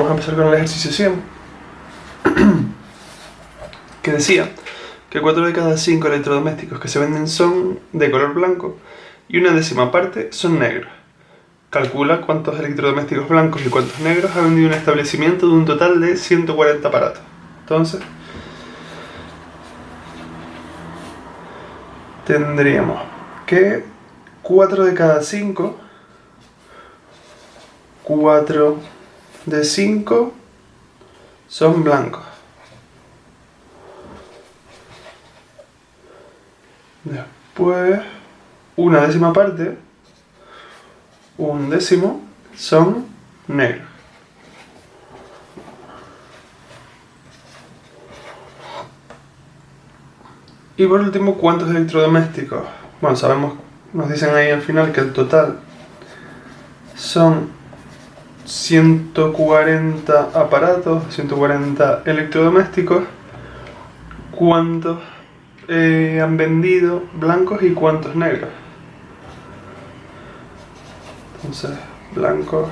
vamos a empezar con el ejercicio 100, que decía que 4 de cada 5 electrodomésticos que se venden son de color blanco y una décima parte son negros. Calcula cuántos electrodomésticos blancos y cuántos negros ha vendido un establecimiento de un total de 140 aparatos. Entonces, tendríamos que 4 de cada 5, 4 de 5 son blancos. Después, una décima parte, un décimo, son negros. Y por último, ¿cuántos electrodomésticos? Bueno, sabemos, nos dicen ahí al final que el total son 140 aparatos, 140 electrodomésticos. ¿Cuántos han vendido blancos y cuántos negros? Entonces, blancos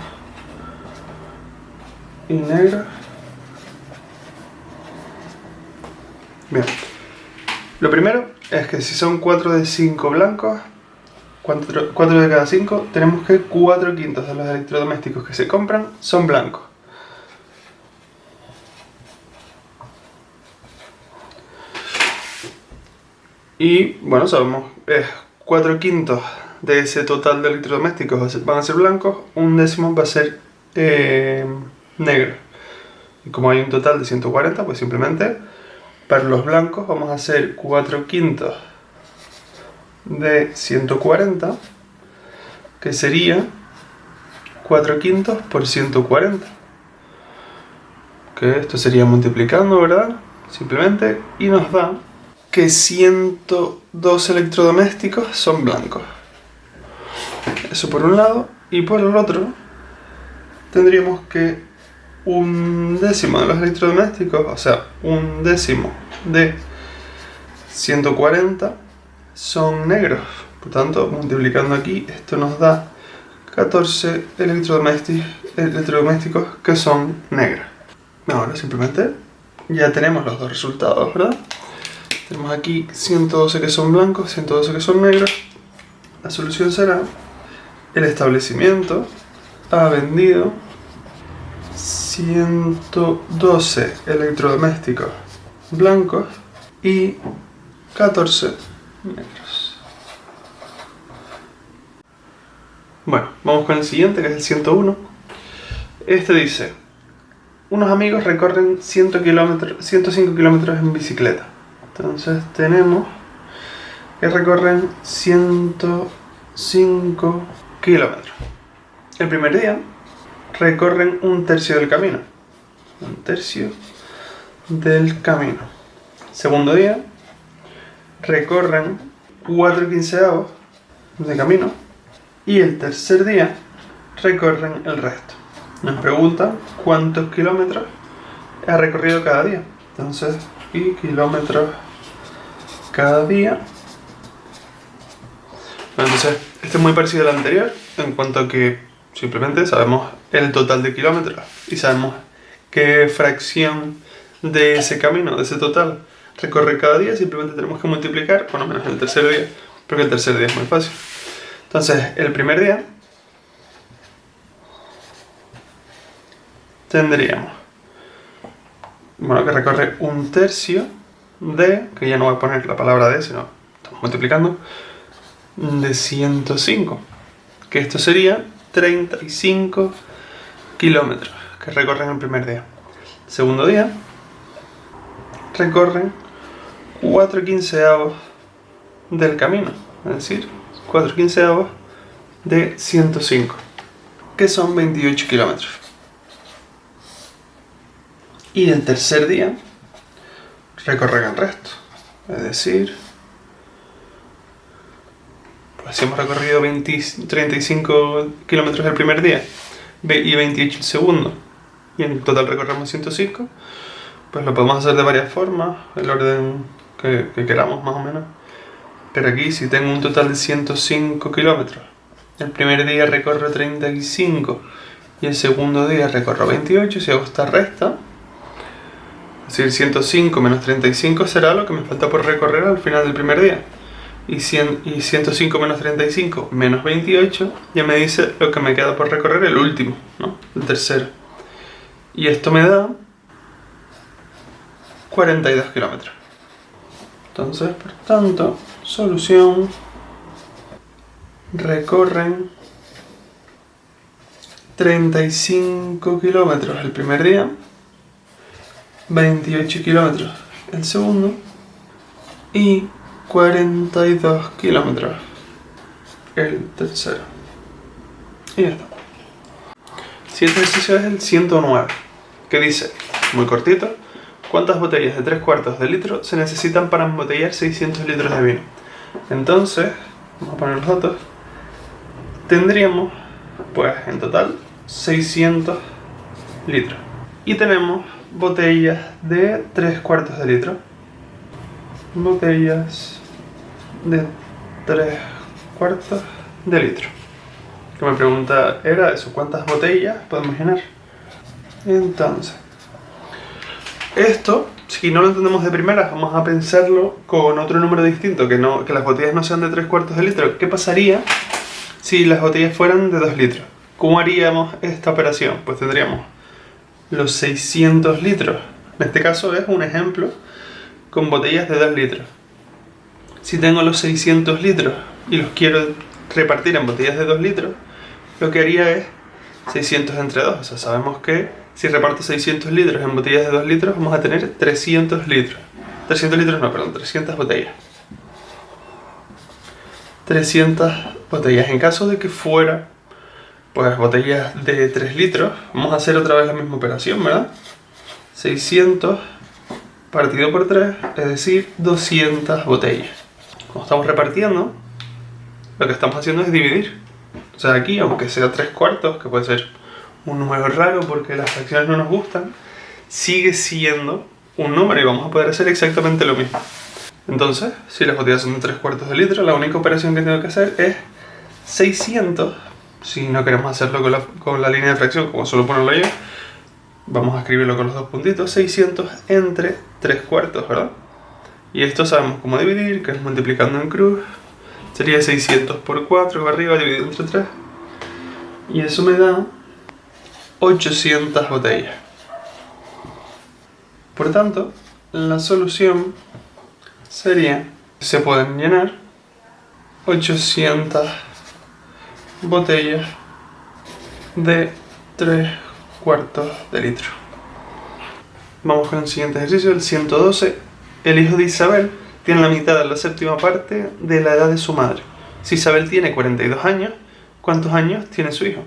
y negros. Bien. Lo primero es que si son 4 de 5 blancos, 4 de cada 5, tenemos que 4 quintos de los electrodomésticos que se compran son blancos. Y bueno, sabemos, 4 quintos de ese total de electrodomésticos van a ser blancos, un décimo va a ser negro. Y como hay un total de 140, pues simplemente para los blancos vamos a hacer 4 quintos de 140, que sería 4 quintos por 140. Que esto sería multiplicando, ¿verdad? Simplemente, y nos da que 102 electrodomésticos son blancos. Eso por un lado, y por el otro tendríamos que un décimo de los electrodomésticos, o sea, un décimo de 140 son negros. Por tanto, multiplicando aquí, esto nos da 14 electrodomésticos que son negros. Ahora simplemente ya tenemos los dos resultados, ¿verdad? Tenemos aquí 112 que son blancos, 112 que son negros. La solución será: el establecimiento ha vendido 112 electrodomésticos blancos y 14 negros. Bueno, vamos con el siguiente, que es el 101. Este dice: unos amigos recorren 105 kilómetros en bicicleta. Entonces tenemos que recorren 105 kilómetros. El primer día recorren un tercio del camino. Un tercio del camino. Segundo día recorren 4/15 de camino. Y el tercer día recorren el resto. Nos pregunta cuántos kilómetros ha recorrido cada día. Entonces, y kilómetros cada día. Bueno, entonces, este es muy parecido al anterior en cuanto a que simplemente sabemos el total de kilómetros y sabemos qué fracción de ese camino, de ese total, recorre cada día. Simplemente tenemos que multiplicar, bueno, menos el tercer día, porque el tercer día es muy fácil. Entonces, el primer día tendríamos, bueno, que recorre un tercio de, que ya no voy a poner la palabra de, sino estamos multiplicando, de 105, que esto sería 35 kilómetros que recorren el primer día. El segundo día recorren 4/15 del camino, es decir, 4/15 de 105, que son 28 kilómetros. Y el tercer día recorren el resto, es decir, pues si hemos recorrido 35 kilómetros el primer día y 28 el segundo, y en total recorremos 105, pues lo podemos hacer de varias formas, el orden que queramos más o menos. Pero aquí, si tengo un total de 105 kilómetros, el primer día recorro 35 y el segundo día recorro 28. Si hago esta resta, es decir, 105 menos 35 será lo que me falta por recorrer al final del primer día. Y 105 menos 35 menos 28 ya me dice lo que me queda por recorrer el último, ¿no? El tercero. Y esto me da 42 kilómetros. Entonces, por tanto, solución, recorren 35 kilómetros el primer día, 28 kilómetros el segundo y 42 kilómetros el tercero. Y ya está. Siguiente ejercicio es el 109, que dice, muy cortito, ¿cuántas botellas de 3/4 de litro se necesitan para embotellar 600 litros de vino? Entonces, vamos a poner los datos. Tendríamos, pues, en total 600 litros. Y tenemos botellas de 3/4 de litro. Botellas de 3/4 de litro. Que me pregunta, ¿era eso? ¿Cuántas botellas podemos llenar? Entonces, esto, si no lo entendemos de primeras, vamos a pensarlo con otro número distinto, que las botellas no sean de 3/4 de litro. ¿Qué pasaría si las botellas fueran de 2 litros? ¿Cómo haríamos esta operación? Pues tendríamos los 600 litros. En este caso es un ejemplo con botellas de 2 litros. Si tengo los 600 litros y los quiero repartir en botellas de 2 litros, lo que haría es 600 entre 2. O sea, sabemos que si reparto 600 litros en botellas de 2 litros, vamos a tener 300 litros. 300 litros no, perdón, 300 botellas. 300 botellas. En caso de que fuera, pues, botellas de 3 litros, vamos a hacer otra vez la misma operación, ¿verdad? 600 partido por 3, es decir, 200 botellas. Como estamos repartiendo, lo que estamos haciendo es dividir. O sea, aquí, aunque sea 3/4, que puede ser un número raro porque las fracciones no nos gustan, sigue siendo un número y vamos a poder hacer exactamente lo mismo. Entonces, si las botellas son de 3/4 de litro, la única operación que tengo que hacer es 600. Si no queremos hacerlo con la línea de fracción, como solo ponerlo yo, vamos a escribirlo con los dos puntitos, 600 entre 3/4, ¿verdad? Y esto sabemos cómo dividir, que es multiplicando en cruz. Sería 600 por 4 arriba dividido entre 3. Y eso me da 800 botellas. Por tanto, la solución sería, se pueden llenar 800 botellas de 3/4 de litro. Vamos con el siguiente ejercicio, el 112. El hijo de Isabel tiene la mitad de la séptima parte de la edad de su madre. Si Isabel tiene 42 años, ¿cuántos años tiene su hijo?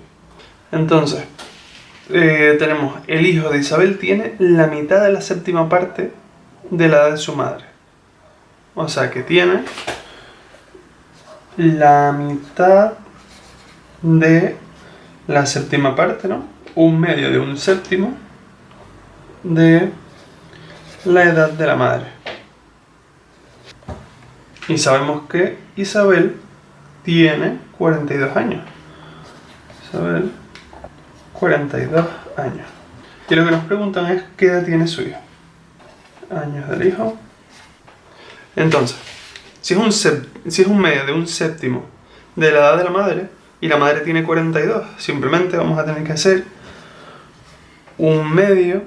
Entonces, tenemos, el hijo de Isabel tiene la mitad de la séptima parte de la edad de su madre. O sea que tiene la mitad de la séptima parte, ¿no? 1/2 de un séptimo de la edad de la madre. Y sabemos que Isabel tiene 42 años. Isabel, 42 años. Y lo que nos preguntan es qué edad tiene su hijo. Años del hijo. Entonces, si es un medio de un séptimo de la edad de la madre y la madre tiene 42, simplemente vamos a tener que hacer 1/2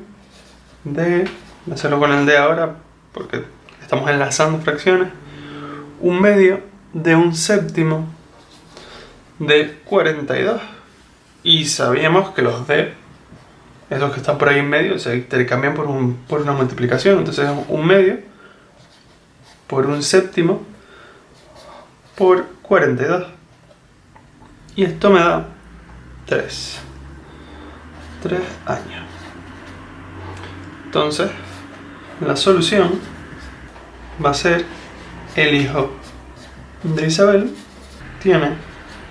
de, voy a hacerlo con el de ahora porque estamos enlazando fracciones, 1/2 de un séptimo de 42. Y sabíamos que los d, esos que están por ahí en medio, se intercambian por una multiplicación. Entonces es 1/2 por un séptimo por 42. Y esto me da 3 años. Entonces, la solución va a ser el hijo de Isabel tiene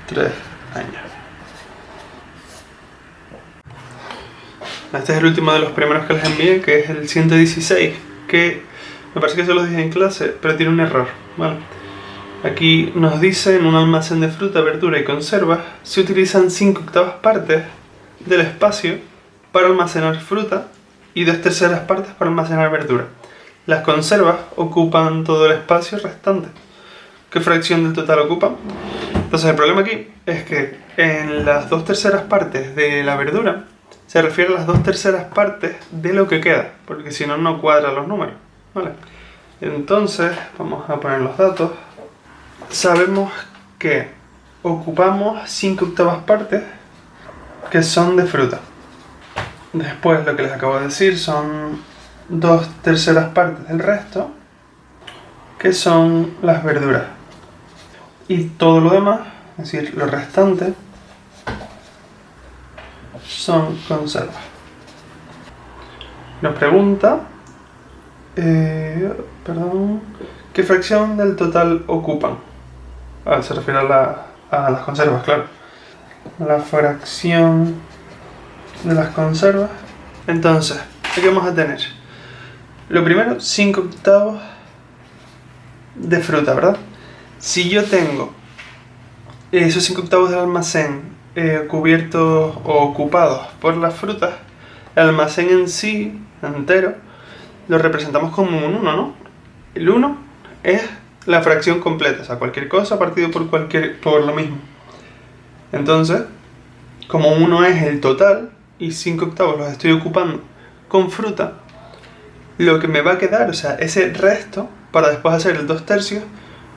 3 años. Este es el último de los primeros que les envié, que es el 116, que me parece que se los dije en clase, pero tiene un error, ¿vale? Aquí nos dice, en un almacén de fruta, verdura y conservas, se utilizan 5/8 partes del espacio para almacenar fruta y 2/3 partes para almacenar verdura. Las conservas ocupan todo el espacio restante. ¿Qué fracción del total ocupan? Entonces el problema aquí es que en las 2/3 partes de la verdura se refiere a las 2/3 partes de lo que queda, porque si no, no cuadran los números, ¿vale? Entonces, vamos a poner los datos. Sabemos que ocupamos 5/8 partes que son de fruta. Después, lo que les acabo de decir son 2/3 partes del resto, que son las verduras. Y todo lo demás, es decir, lo restante, son conservas. Nos pregunta, ¿qué fracción del total ocupan? Se refiere a las conservas, claro. La fracción de las conservas. Entonces, ¿qué vamos a tener? Lo primero, 5/8 de fruta, ¿verdad? Si yo tengo esos 5/8 del almacén cubiertos o ocupados por las frutas, el almacén en sí, entero, lo representamos como un 1, ¿no? El 1 es la fracción completa, o sea, cualquier cosa partido por lo mismo. Entonces, como 1 es el total y 5/8 los estoy ocupando con fruta, lo que me va a quedar, o sea, ese resto, para después hacer el 2/3,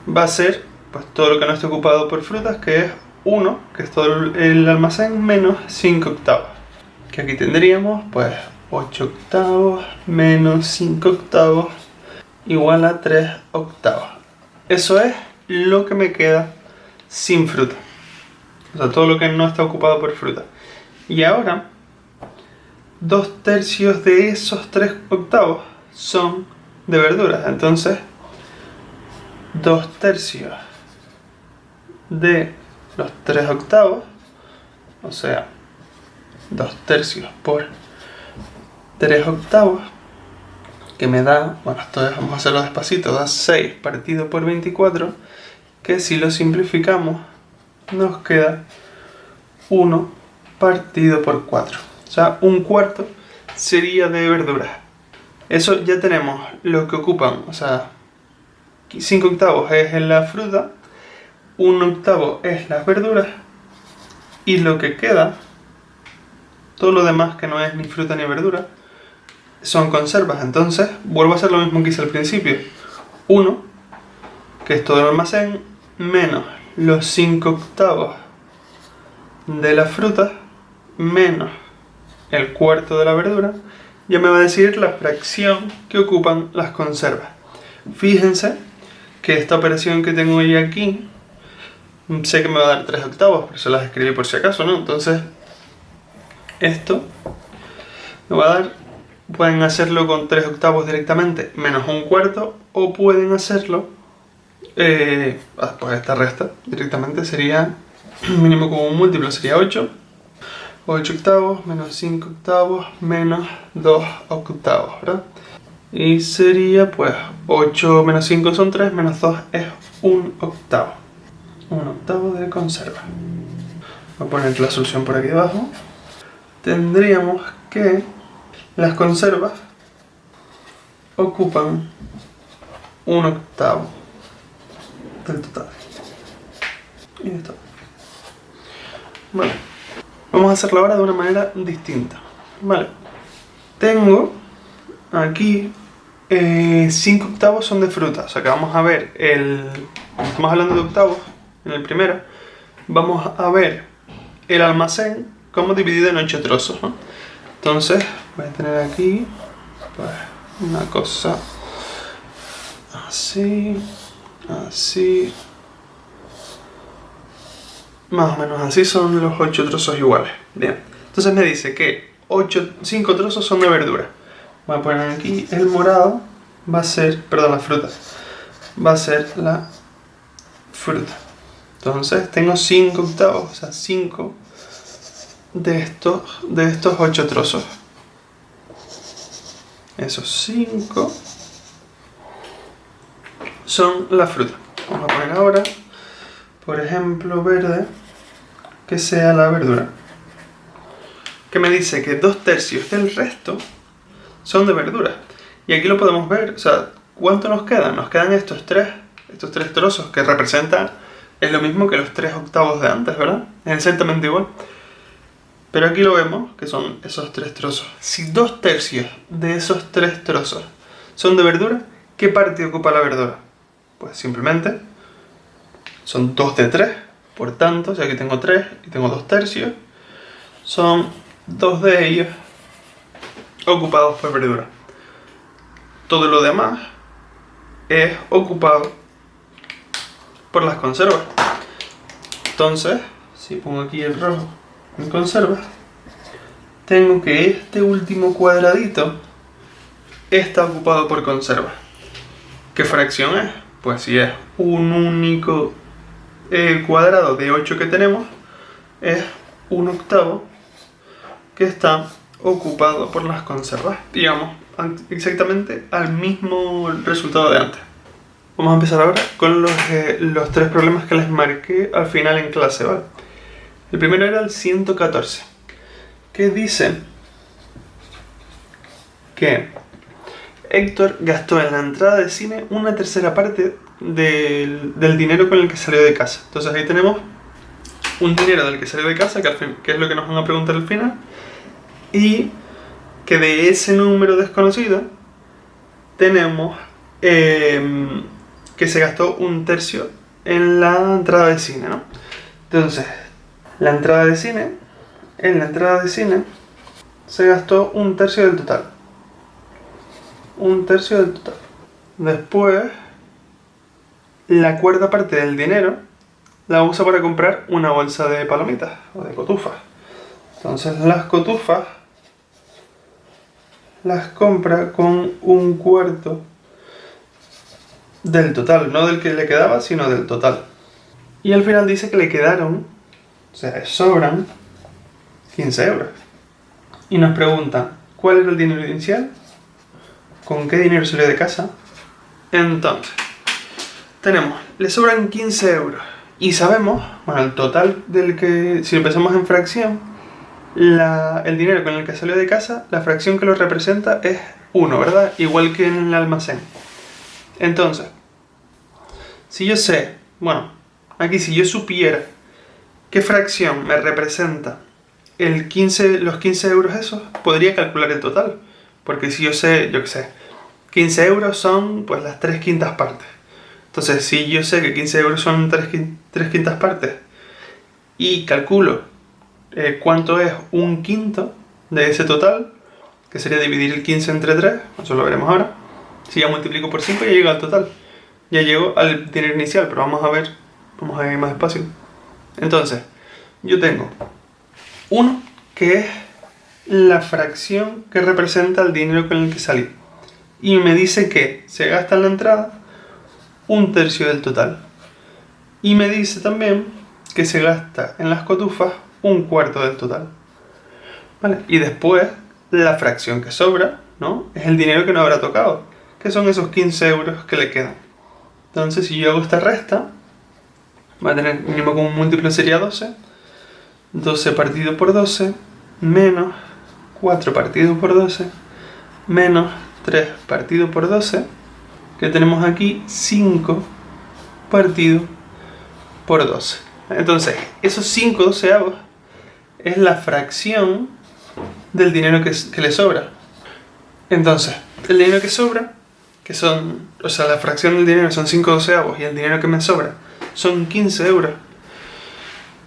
va a ser pues todo lo que no esté ocupado por frutas, que es 1, que es todo el almacén, menos 5/8. Que aquí tendríamos pues 8/8 menos 5/8 igual a 3/8. Eso es lo que me queda sin fruta. O sea, todo lo que no está ocupado por fruta. Y ahora, 2/3 de esos 3/8 son de verduras. Entonces, 2/3 de los 3/8, o sea, 2/3 por 3/8, que me da, bueno, esto vamos a hacerlo despacito, da 6 partido por 24, que si lo simplificamos, nos queda 1 partido por 4. O sea, 1/4 sería de verduras. Eso ya tenemos lo que ocupan, o sea, 5/8 es en la fruta, 1/8 es las verduras, y lo que queda, todo lo demás que no es ni fruta ni verdura, son conservas. Entonces, vuelvo a hacer lo mismo que hice al principio. 1, que es todo el almacén, menos los 5/8 de las frutas, menos el cuarto de la verdura, ya me va a decir la fracción que ocupan las conservas. Fíjense que esta operación que tengo hoy aquí, sé que me va a dar 3/8, por eso las escribí por si acaso, ¿no? Entonces, esto me va a dar, pueden hacerlo con 3/8 directamente, menos 1/4, o pueden hacerlo, pues esta resta directamente sería, mínimo como un múltiplo, sería 8. 8/8 menos 5/8 menos 2/8, ¿verdad? Y sería pues 8 menos 5 son 3, menos 2 es 1/8. 1/8 de conserva. Voy a poner la solución por aquí abajo. Tendríamos que las conservas ocupan 1/8 del total. Y esto. Vale. Vamos a hacerlo ahora de una manera distinta. Vale. Tengo aquí 5/8 son de fruta. O sea que vamos a ver estamos hablando de octavos en el primero. Vamos a ver el almacén como dividido en 8 trozos, ¿no? Entonces voy a tener aquí pues, una cosa así, así. Más o menos así son los 8 trozos iguales. Bien. Entonces me dice que 5 trozos son de verdura. Voy a poner aquí el morado. Va a ser, perdón, la fruta. Va a ser la fruta. Entonces tengo 5/8, o sea, 5 de estos 8 trozos. Esos 5 son la fruta. Vamos a poner ahora, por ejemplo, verde, que sea la verdura. que me dice que 2/3 del resto son de verdura. Y aquí lo podemos ver, o sea, ¿cuánto nos quedan? Nos quedan estos tres trozos que representan, es lo mismo que los 3/8 de antes, ¿verdad? Es exactamente igual. Pero aquí lo vemos, que son esos 3 trozos. Si 2/3 de esos 3 trozos son de verdura, ¿qué parte ocupa la verdura? Pues simplemente son 2 de 3, por tanto, si aquí tengo 3 y tengo 2/3, son 2 de ellos ocupados por verdura. Todo lo demás es ocupado por las conservas. Entonces, si pongo aquí el rojo en conservas, tengo que este último cuadradito está ocupado por conservas. ¿Qué fracción es? Pues si es un único cuadrado de 8 que tenemos, es 1/8 que está ocupado por las conservas. Digamos, exactamente al mismo resultado de antes. Vamos a empezar ahora con los 3 problemas que les marqué al final en clase, ¿vale? El primero era el 114, que dice que Héctor gastó en la entrada de cine una tercera parte del dinero con el que salió de casa. Entonces ahí tenemos un dinero del que salió de casa, que es lo que nos van a preguntar al final, y que de ese número desconocido tenemos que se gastó 1/3 en la entrada de cine, ¿no? Entonces, en la entrada de cine se gastó 1/3 del total. 1/3 del total. Después, la cuarta parte del dinero la usa para comprar una bolsa de palomitas o de cotufas. Entonces, las cotufas las compra con 1/4 del total, no del que le quedaba, sino del total. Y al final dice que le quedaron, o sea, sobran 15 euros. Y nos preguntan, ¿cuál era el dinero inicial? ¿Con qué dinero salió de casa? Entonces, tenemos, le sobran 15 euros. Y sabemos, bueno, el total del que, si lo pensamos en fracción, el dinero con el que salió de casa, la fracción que lo representa es 1, ¿verdad? Igual que en el almacén. Entonces, si yo sé, bueno, aquí si yo supiera qué fracción me representa los 15 euros esos, podría calcular el total. Porque si yo sé, yo qué sé, 15 euros son pues las 3/5 partes. Entonces, si yo sé que 15 euros son 3/5 partes y calculo cuánto es 1/5 de ese total, que sería dividir el 15 entre 3, eso lo veremos ahora. Si ya multiplico por 5 ya llego al total. Ya llego al dinero inicial, pero vamos a ir más despacio. Entonces, yo tengo 1, que es la fracción que representa el dinero con el que salí. Y me dice que se gasta en la entrada 1/3 del total. Y me dice también que se gasta en las cotufas 1/4 del total. ¿Vale? Y después, la fracción que sobra, ¿no? Es el dinero que no habrá tocado, que son esos 15 euros que le quedan. Entonces, si yo hago esta resta, va a tener mínimo común múltiplo sería 12. 12 partido por 12, menos 4 partido por 12, menos 3 partido por 12, que tenemos aquí 5 partido por 12. Entonces, esos 5 doceavos es la fracción del dinero que le sobra. Entonces, el dinero que sobra, que son, o sea, la fracción del dinero son 5 doceavos y el dinero que me sobra son 15 euros.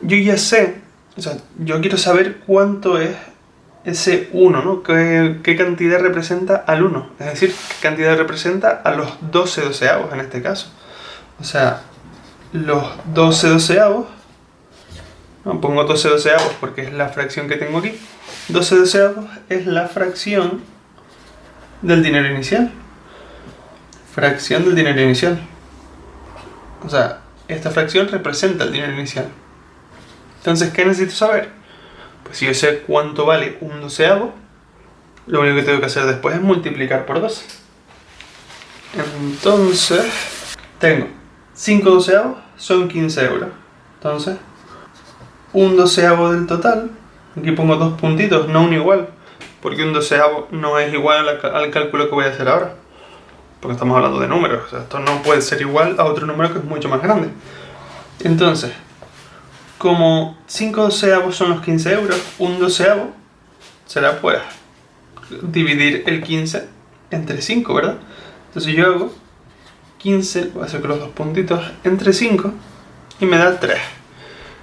Yo ya sé, o sea, yo quiero saber cuánto es ese 1, ¿no? ¿Qué cantidad representa al 1? Es decir, qué cantidad representa a los 12 doceavos en este caso. O sea, los 12 doceavos, no, pongo 12 doceavos porque es la fracción que tengo aquí. 12 doceavos es la fracción del dinero inicial. Fracción del dinero inicial. O sea, esta fracción representa el dinero inicial. Entonces, ¿qué necesito saber? Pues si yo sé cuánto vale un doceavo, lo único que tengo que hacer después es multiplicar por 12. Entonces, tengo 5 doceavos son 15 euros. Entonces, un doceavo del total Aquí pongo dos puntitos, no un igual, porque un doceavo no es igual al cálculo que voy a hacer ahora. Porque estamos hablando de números, o sea, esto no puede ser igual a otro número que es mucho más grande. Entonces, como 5 doceavos son los 15 euros, un doceavo será pues dividir el 15 entre 5, ¿verdad? Entonces yo hago 15, voy a hacer con los dos puntitos, entre 5 y me da 3.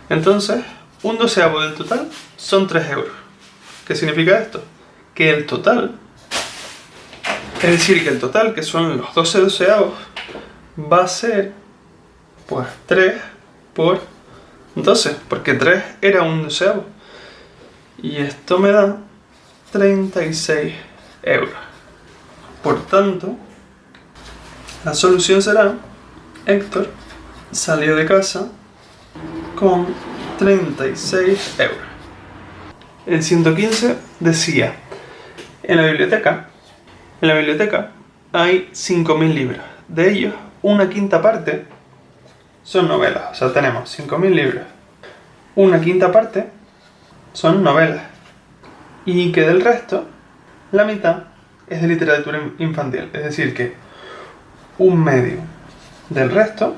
Entonces, un doceavo del total son 3 euros. ¿Qué significa esto? Que el total, es decir, que el total, que son los 12 doceavos, va a ser pues 3 por 12, porque 3 era un doceavo. Y esto me da 36 euros. Por tanto, la solución será: Héctor salió de casa con 36 euros. El 115 decía: en la biblioteca hay 5.000 libros. De ellos, una quinta parte son novelas. O sea, tenemos 5.000 libros. Una quinta parte son novelas. Y que del resto, la mitad es de literatura infantil. Es decir, que un medio del resto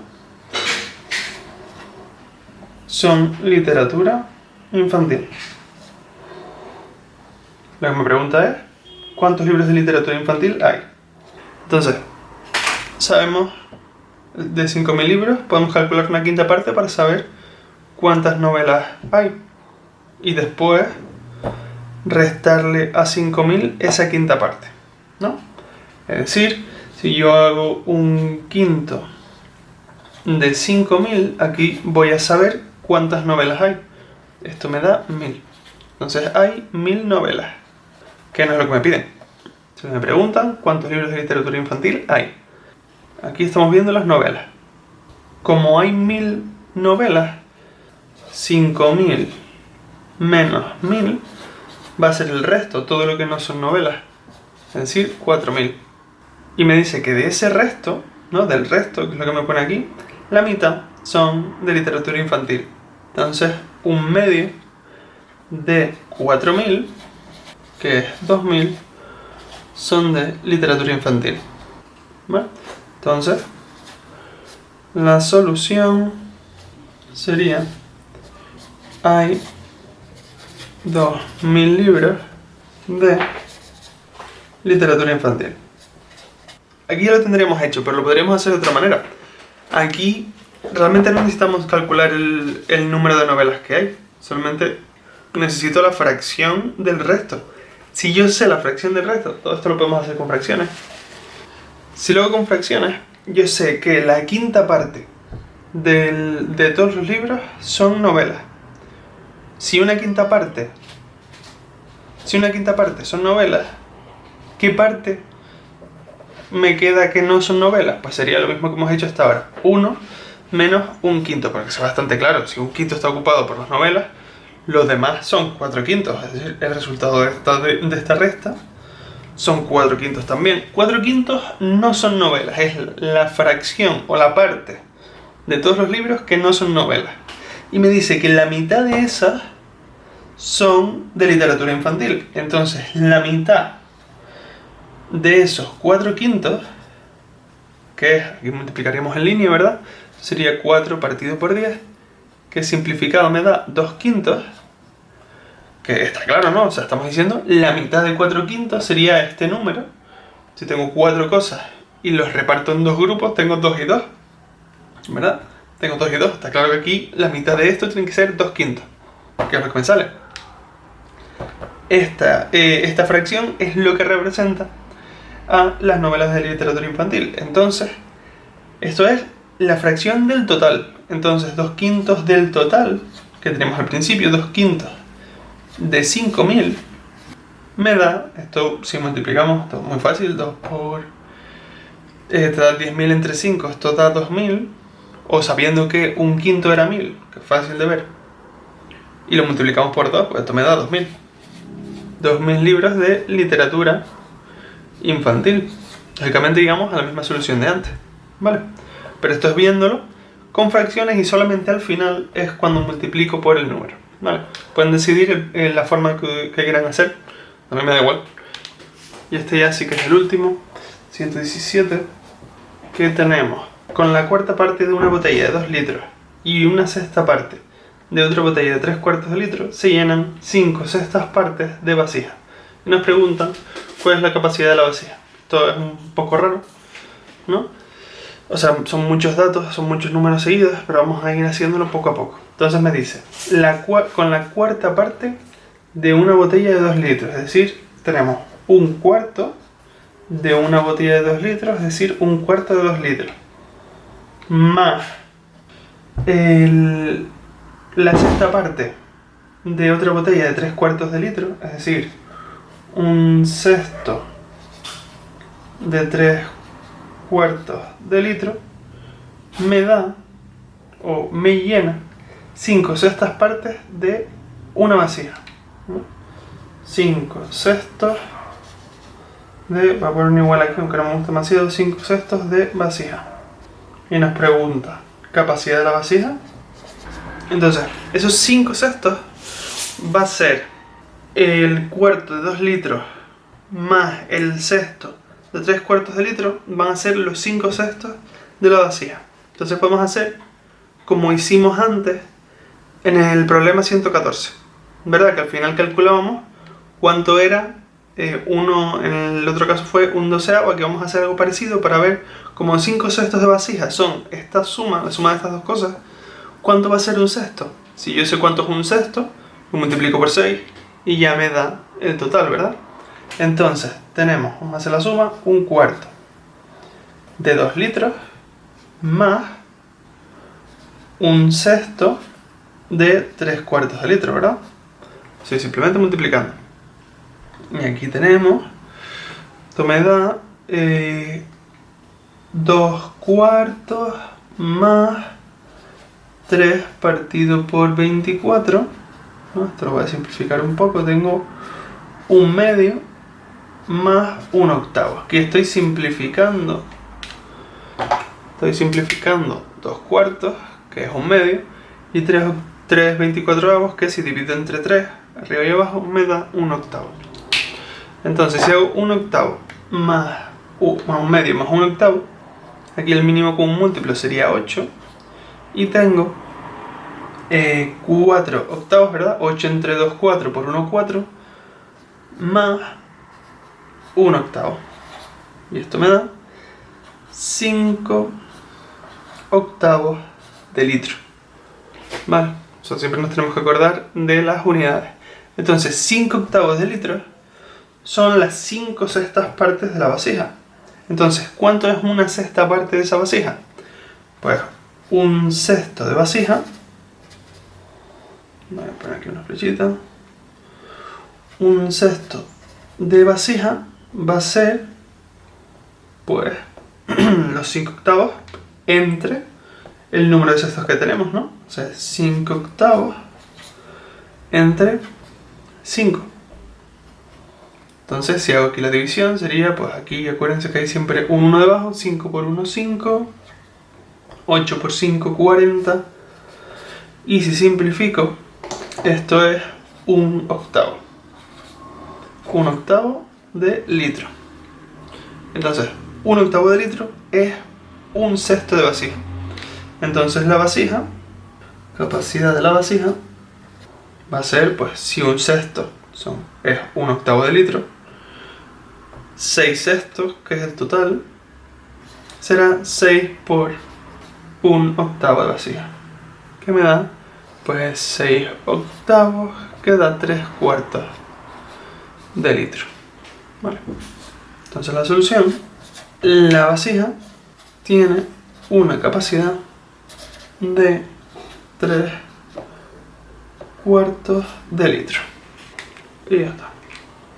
son literatura infantil. Lo que me pregunta es: ¿cuántos libros de literatura infantil hay? Entonces, sabemos de 5.000 libros, podemos calcular una quinta parte para saber cuántas novelas hay. Y después restarle a 5.000 esa quinta parte, ¿no? Es decir, si yo hago un quinto de 5.000, aquí voy a saber cuántas novelas hay. Esto me da 1.000. Entonces hay 1.000 novelas, que no es lo que me piden. Si me preguntan cuántos libros de literatura infantil hay, aquí estamos viendo las novelas. Como hay 1.000 novelas, 5.000 menos 1.000 va a ser el resto, todo lo que no son novelas, es decir, 4.000. Y me dice que de ese resto, ¿no? Del resto, que es lo que me pone aquí, la mitad son de literatura infantil. Entonces, un medio de 4.000, que es 2.000, son de literatura infantil. ¿Vale? Entonces, la solución sería: hay 2.000 libros de literatura infantil. Aquí ya lo tendríamos hecho, pero lo podríamos hacer de otra manera. Aquí realmente no necesitamos calcular el número de novelas que hay, solamente necesito la fracción del resto. Si yo sé la fracción del resto, todo esto lo podemos hacer con fracciones. Si lo hago con fracciones, yo sé que la quinta parte de todos los libros son novelas. Si una quinta parte son novelas, ¿qué parte me queda que no son novelas? Pues sería lo mismo que hemos hecho hasta ahora: 1 menos un quinto, porque es bastante claro. Si un quinto está ocupado por las novelas, los demás son 4 quintos. Es decir, el resultado de esta resta son 4 quintos también. 4 quintos no son novelas, es la fracción o la parte de todos los libros que no son novelas. Y me dice que la mitad de esas son de literatura infantil. Entonces, la mitad de esos 4 quintos, que es, aquí multiplicaríamos en línea, ¿verdad? Sería 4 partido por 10, que simplificado me da 2 quintos, que está claro, ¿no? O sea, estamos diciendo la mitad de 4 quintos sería este número. Si tengo 4 cosas y los reparto en dos grupos, tengo 2 y 2, ¿verdad? Tengo 2 y 2, está claro que aquí la mitad de esto tiene que ser 2 quintos, que es lo que me sale. Esta fracción es lo que representa a las novelas de literatura infantil. Entonces, esto es la fracción del total. Entonces, 2 quintos del total que tenemos al principio, 2 quintos de 5.000, me da, esto si multiplicamos, esto es muy fácil, 2 por... te da 10.000 entre 5, esto da 2.000, o sabiendo que un quinto era 1.000, que es fácil de ver, y lo multiplicamos por 2, pues esto me da 2.000. 2.000 libros de literatura infantil. Lógicamente, digamos, a la misma solución de antes, ¿vale? Pero esto es viéndolo con fracciones y solamente al final es cuando multiplico por el número. Vale, pueden decidir la forma que quieran hacer, a mí me da igual. Y este ya sí que es el último, 117, que tenemos con la cuarta parte de una botella de 2 litros y una sexta parte de otra botella de 3/4 de litro, se llenan 5 sextas partes de vasija. Y nos preguntan cuál es la capacidad de la vasija. Esto es un poco raro, ¿no? O sea, son muchos datos, son muchos números seguidos, pero vamos a ir haciéndolo poco a poco. Entonces me dice, con la cuarta parte de una botella de 2 litros, es decir, tenemos un cuarto de una botella de 2 litros, es decir, un cuarto de 2 litros, más la sexta parte de otra botella de 3/4 de litro, es decir, un sexto de 3/4 de litro, me da, o me llena, 5 sextas partes de una vasija, ¿no? 5 sextos de, voy a poner un igual aquí aunque no me gusta demasiado, 5 sextos de vasija. Y nos pregunta, ¿capacidad de la vasija? Entonces, esos 5 sextos va a ser el cuarto de 2 litros más el sexto de 3/4 de litro, van a ser los 5 sextos de la vasija. Entonces podemos hacer como hicimos antes en el problema 114, ¿verdad? Que al final calculábamos cuánto era uno, en el otro caso fue un doceavo. Aquí vamos a hacer algo parecido para ver como 5 sextos de vasija son esta suma, la suma de estas dos cosas, ¿cuánto va a ser un sexto? Si yo sé cuánto es un sexto, lo multiplico por 6 y ya me da el total, ¿verdad? Entonces tenemos, vamos a hacer la suma, un cuarto de 2 litros más un sexto de 3/4 de litro, ¿verdad? Estoy simplemente multiplicando. Y aquí tenemos, esto me da 2/4 más 3 partido por 24, ¿no? Esto lo voy a simplificar un poco, tengo 1/2 más 1/8. Aquí estoy simplificando 2/4, que es 1/2, y 3 24avos, que si divido entre 3, arriba y abajo, me da 1/8. Entonces, si hago 1/8 más 1/2 más 1/8, aquí el mínimo con un múltiplo sería 8, y tengo 4/8, ¿verdad? 8 entre 2, 4 por 1, 4, más 1/8. Y esto me da 5/8 de litro. Vale, o sea, siempre nos tenemos que acordar de las unidades. Entonces, 5/8 de litro son las 5 sextas partes de la vasija. Entonces, ¿cuánto es una sexta parte de esa vasija? Pues un sexto de vasija, voy a poner aquí una flechita, un sexto de vasija va a ser, pues, los 5/8 entre el número de sextos que tenemos, ¿no? O sea, 5/8 entre 5. Entonces, si hago aquí la división, sería, pues aquí acuérdense que hay siempre un 1 debajo, 5 por 1, 5, 8 por 5, 40, y si simplifico, esto es 1/8. 1/8 de litro. Entonces, 1/8 de litro es un sexto de vasija. Entonces la vasija, capacidad de la vasija, va a ser, pues, si un sexto es 1/8 de litro, 6 sextos, que es el total, será 6 por 1/8 de vasija, que me da, pues, 6/8, que da 3/4 de litro. Vale. Entonces la solución, la vasija tiene una capacidad de 3/4 de litro. Y ya está.